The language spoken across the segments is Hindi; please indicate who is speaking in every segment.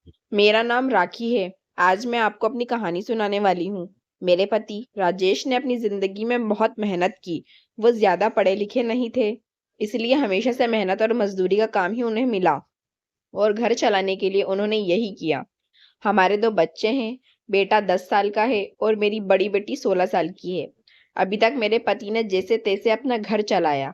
Speaker 1: मेरा नाम राखी है। आज मैं आपको अपनी कहानी सुनाने वाली हूँ। मेरे पति राजेश ने अपनी जिंदगी में बहुत मेहनत की। वो ज्यादा पढ़े लिखे नहीं थे, इसलिए हमेशा से मेहनत और मजदूरी का काम ही उन्हें मिला और घर चलाने के लिए उन्होंने यही किया। हमारे दो बच्चे हैं। बेटा 10 साल का है और मेरी बड़ी बेटी 16 साल की है। अभी तक मेरे पति ने जैसे तैसे अपना घर चलाया।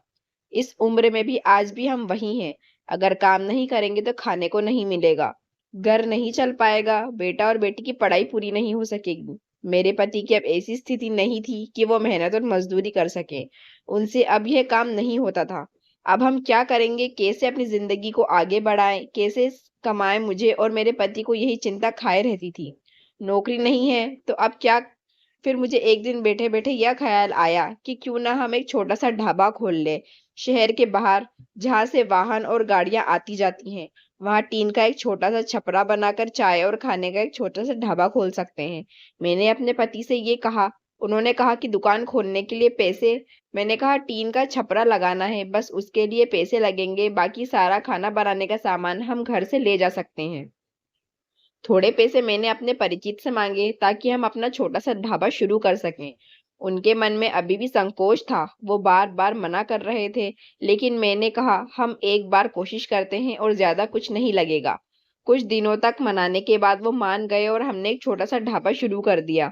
Speaker 1: इस उम्र में भी आज भी हम वही हैं। अगर काम नहीं करेंगे तो खाने को नहीं मिलेगा, घर नहीं चल पाएगा, बेटा और बेटी की पढ़ाई पूरी नहीं हो सकेगी। मेरे पति की अब ऐसी स्थिति नहीं थी कि वो मेहनत और मजदूरी कर सके। उनसे अब यह काम नहीं होता था। अब हम क्या करेंगे, कैसे अपनी जिंदगी को आगे बढ़ाएं, कैसे कमाएं? मुझे और मेरे पति को यही चिंता खाए रहती थी। नौकरी नहीं है तो अब क्या? फिर मुझे एक दिन बैठे बैठे यह ख्याल आया कि क्यों ना हम एक छोटा सा ढाबा खोल ले, शहर के बाहर, जहां से वाहन और गाड़ियां आती जाती हैं। वहां टीन का एक छोटा सा छपरा बनाकर चाय और खाने का एक छोटा सा ढाबा खोल सकते हैं। मैंने अपने पति से ये कहा। उन्होंने कहा कि दुकान खोलने के लिए पैसे? मैंने कहा टीन का छपरा लगाना है, बस उसके लिए पैसे लगेंगे, बाकी सारा खाना बनाने का सामान हम घर से ले जा सकते हैं। थोड़े पैसे मैंने अपने परिचित से मांगे ताकि हम अपना छोटा सा ढाबा शुरू कर सकें। उनके मन में अभी भी संकोच था, वो बार बार मना कर रहे थे। लेकिन मैंने कहा हम एक बार कोशिश करते हैं और ज्यादा कुछ नहीं लगेगा। कुछ दिनों तक मनाने के बाद वो मान गए और हमने एक छोटा सा ढाबा शुरू कर दिया।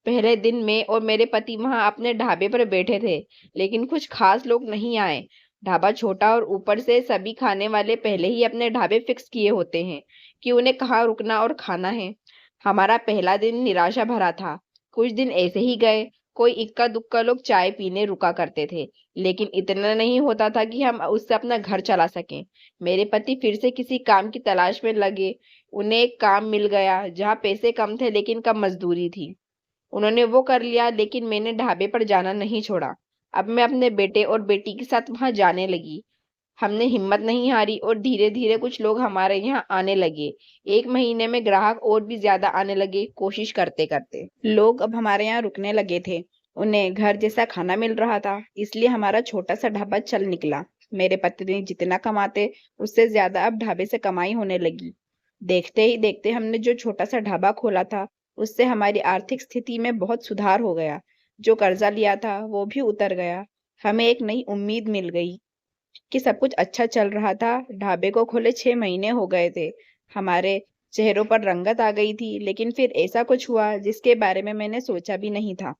Speaker 1: पहले दिन मैं और मेरे पति वहां अपने ढाबे पर बैठे थे, लेकिन कुछ खास लोग नहीं आए। ढाबा छोटा और ऊपर से सभी खाने वाले पहले ही अपने ढाबे फिक्स किए होते हैं कि उन्हें कहाँ रुकना और खाना है। हमारा पहला दिन निराशा भरा था। कुछ दिन ऐसे ही गए। कोई इक्का दुक्का लोग चाय पीने रुका करते थे, लेकिन इतना नहीं होता था कि हम उससे अपना घर चला सकें। मेरे पति फिर से किसी काम की तलाश में लगे। उन्हें एक काम मिल गया जहाँ पैसे कम थे लेकिन कम मजदूरी थी। उन्होंने वो कर लिया, लेकिन मैंने ढाबे पर जाना नहीं छोड़ा। अब मैं अपने बेटे और बेटी के साथ वहां जाने लगी। हमने हिम्मत नहीं हारी और धीरे धीरे कुछ लोग हमारे यहाँ आने लगे। एक महीने में ग्राहक और भी ज्यादा आने लगे। कोशिश करते करते लोग अब हमारे यहाँ रुकने लगे थे। उन्हें घर जैसा खाना मिल रहा था, इसलिए हमारा छोटा सा ढाबा चल निकला। मेरे पति ने जितना कमाते उससे ज्यादा अब ढाबे से कमाई होने लगी। देखते ही देखते हमने जो छोटा सा ढाबा खोला था, उससे हमारी आर्थिक स्थिति में बहुत सुधार हो गया। जो कर्जा लिया था वो भी उतर गया। हमें एक नई उम्मीद मिल गई कि सब कुछ अच्छा चल रहा था। ढाबे को खोले 6 महीने हो गए थे। हमारे चेहरों पर रंगत आ गई थी, लेकिन फिर ऐसा कुछ हुआ जिसके बारे में मैंने सोचा भी नहीं था।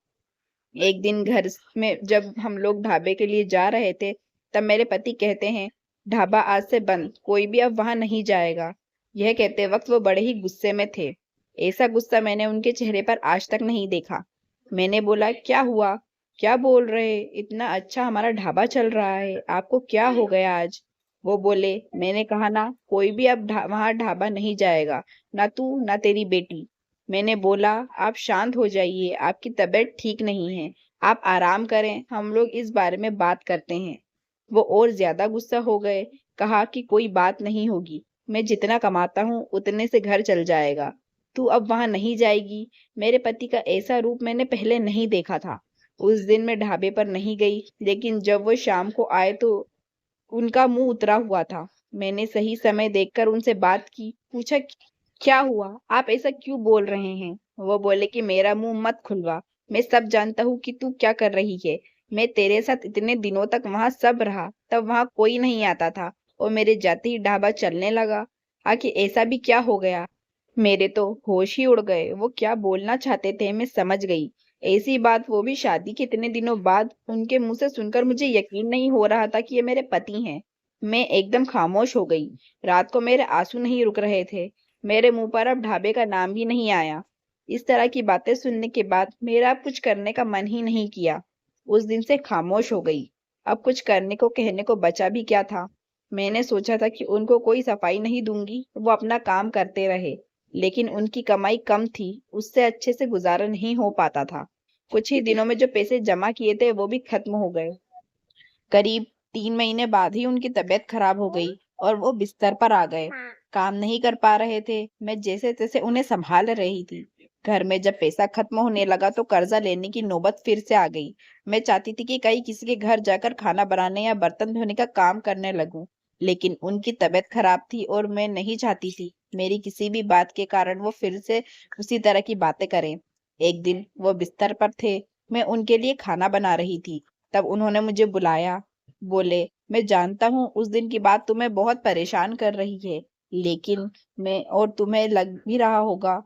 Speaker 1: एक दिन घर में जब हम लोग ढाबे के लिए जा रहे थे, तब मेरे पति कहते हैं, ढाबा आज से बंद, कोई भी अब वहां नहीं जाएगा। यह कहते वक्त वो बड़े ही गुस्से में थे। ऐसा गुस्सा मैंने उनके चेहरे पर आज तक नहीं देखा। मैंने बोला, क्या हुआ? क्या बोल रहे? इतना अच्छा हमारा ढाबा चल रहा है, आपको क्या हो गया आज? वो बोले, मैंने कहा ना, कोई भी अब वहां ढाबा नहीं जाएगा, ना तू ना तेरी बेटी। मैंने बोला, आप शांत हो जाइए, आपकी तबीयत ठीक नहीं है, आप आराम करें, हम लोग इस बारे में बात करते हैं। वो और ज्यादा गुस्सा हो गए। कहा कि कोई बात नहीं होगी, मैं जितना कमाता हूँ उतने से घर चल जाएगा, तू अब वहां नहीं जाएगी। मेरे पति का ऐसा रूप मैंने पहले नहीं देखा था। उस दिन मैं ढाबे पर नहीं गई, लेकिन जब वो शाम को आए तो उनका मुंह उतरा हुआ था। मैंने सही समय देखकर उनसे बात की, पूछा, क्या हुआ, आप ऐसा क्यों बोल रहे हैं? वो बोले कि मेरा मुंह मत खुलवा, मैं सब जानता हूँ कि तू क्या कर रही है। मैं तेरे साथ इतने दिनों तक वहां सब रहा, तब वहां कोई नहीं आता था, और मेरे जाते ही ढाबा चलने लगा। आखिर ऐसा भी क्या हो गया? मेरे तो होश ही उड़ गए। वो क्या बोलना चाहते थे मैं समझ गई। ऐसी बात, वो भी शादी के इतने दिनों बाद, उनके मुंह से सुनकर मुझे यकीन नहीं हो रहा था कि ये मेरे पति हैं। मैं एकदम खामोश हो गई। रात को मेरे आंसू नहीं रुक रहे थे। मेरे मुंह पर अब ढाबे का नाम भी नहीं आया। इस तरह की बातें सुनने के बाद मेरा अब कुछ करने का मन ही नहीं किया। उस दिन से खामोश हो गई। अब कुछ करने को कहने को बचा भी क्या था। मैंने सोचा था कि उनको कोई सफाई नहीं दूंगी, वो अपना काम करते रहे, लेकिन उनकी कमाई कम थी, उससे अच्छे से गुजारा नहीं हो पाता था। कुछ ही दिनों में जो पैसे जमा किए थे वो भी खत्म हो गए। करीब 3 महीने बाद ही उनकी तबीयत खराब हो गई और वो बिस्तर पर आ गए। काम नहीं कर पा रहे थे। मैं जैसे तैसे उन्हें संभाल रही थी। घर में जब पैसा खत्म होने लगा तो कर्जा लेने की नौबत फिर से आ गई। मैं चाहती थी कि कहीं किसी के घर जाकर खाना बनाने या बर्तन धोने का काम करने लगूं, लेकिन उनकी तबीयत खराब थी और मैं नहीं चाहती थी मेरी किसी भी बात के कारण वो फिर से उसी तरह की बातें करें। एक दिन वो बिस्तर पर थे, मैं उनके लिए खाना बना रही थी। तब उन्होंने मुझे बुलाया। बोले, मैं जानता हूँ उस दिन की बात तुम्हें बहुत परेशान कर रही है, लेकिन मैं और तुम्हें लग भी रहा होगा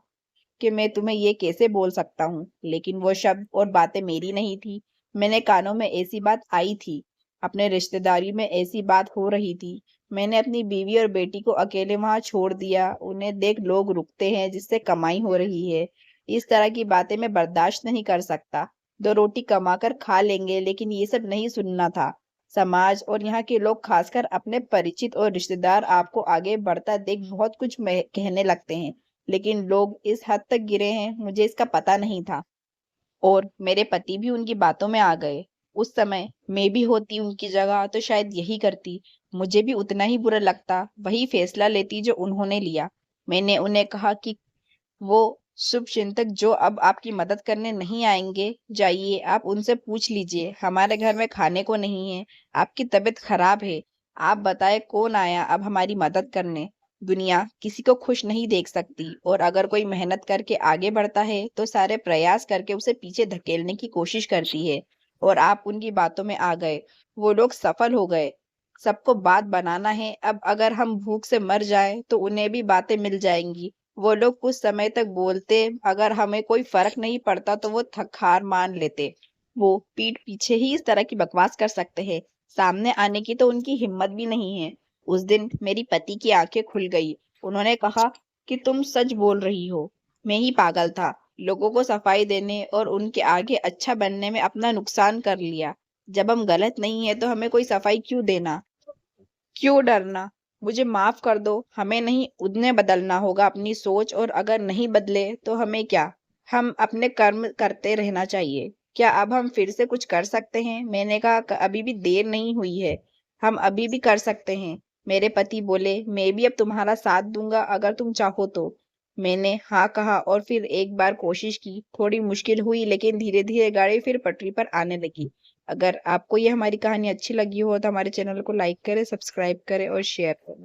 Speaker 1: कि मैं तुम्हें ये कैसे बोल सकता हूँ, लेकिन वो शब्द और बातें मेरी नहीं थी। मैंने कानों में ऐसी बात आई थी, अपने रिश्तेदारी में ऐसी बात हो रही थी। मैंने अपनी बीवी और बेटी को अकेले वहां छोड़ दिया। उन्हें देख लोग रुकते हैं जिससे कमाई हो रही है। इस तरह की बातें मैं बर्दाश्त नहीं कर सकता। दो रोटी कमाकर खा लेंगे, लेकिन ये सब नहीं सुनना था। समाज और यहाँ के लोग, खासकर अपने परिचित और रिश्तेदार, आपको आगे बढ़ता देख बहुत कुछ कहने लगते हैं, लेकिन लोग इस हद तक गिरे हैं मुझे इसका पता नहीं था। और मेरे पति भी उनकी बातों में आ गए। उस समय मैं भी होती उनकी जगह तो शायद यही करती। मुझे भी उतना ही बुरा लगता, वही फैसला लेती जो उन्होंने लिया। मैंने उन्हें कहा कि वो शुभचिंतक जो अब आपकी मदद करने नहीं आएंगे, जाइए आप उनसे पूछ लीजिए। हमारे घर में खाने को नहीं है, आपकी तबीयत खराब है। आप बताए कौन आया अब हमारी मदद करने। दुनिया किसी को खुश नहीं देख सकती, और अगर कोई मेहनत करके आगे बढ़ता है तो सारे प्रयास करके उसे पीछे धकेलने की कोशिश करती है। और आप उनकी बातों में आ गए। वो लोग सफल हो गए। सबको बात बनाना है। अब अगर हम भूख से मर जाएं तो उन्हें भी बातें मिल जाएंगी। वो लोग कुछ समय तक बोलते, अगर हमें कोई फर्क नहीं पड़ता तो वो थक हार मान लेते। वो पीठ पीछे ही इस तरह की बकवास कर सकते हैं, सामने आने की तो उनकी हिम्मत भी नहीं है। उस दिन मेरी पति की आंखें खुल गई। उन्होंने कहा कि तुम सच बोल रही हो, मैं ही पागल था। लोगों को सफाई देने और उनके आगे अच्छा बनने में अपना नुकसान कर लिया। जब हम गलत नहीं है तो हमें कोई सफाई क्यों देना, क्यों डरना। मुझे माफ कर दो, हमें नहीं, उन्हें बदलना होगा अपनी सोच, और अगर नहीं बदले तो हमें क्या, हम अपने कर्म करते रहना चाहिए। क्या अब हम फिर से कुछ कर सकते हैं? मैंने कहा, अभी भी देर नहीं हुई है, हम अभी भी कर सकते हैं। मेरे पति बोले, मैं भी अब तुम्हारा साथ दूंगा अगर तुम चाहो तो। मैंने हाँ कहा और फिर एक बार कोशिश की। थोड़ी मुश्किल हुई, लेकिन धीरे धीरे गाड़ी फिर पटरी पर आने लगी। अगर आपको ये हमारी कहानी अच्छी लगी हो तो हमारे चैनल को लाइक करें, सब्सक्राइब करें और शेयर करें।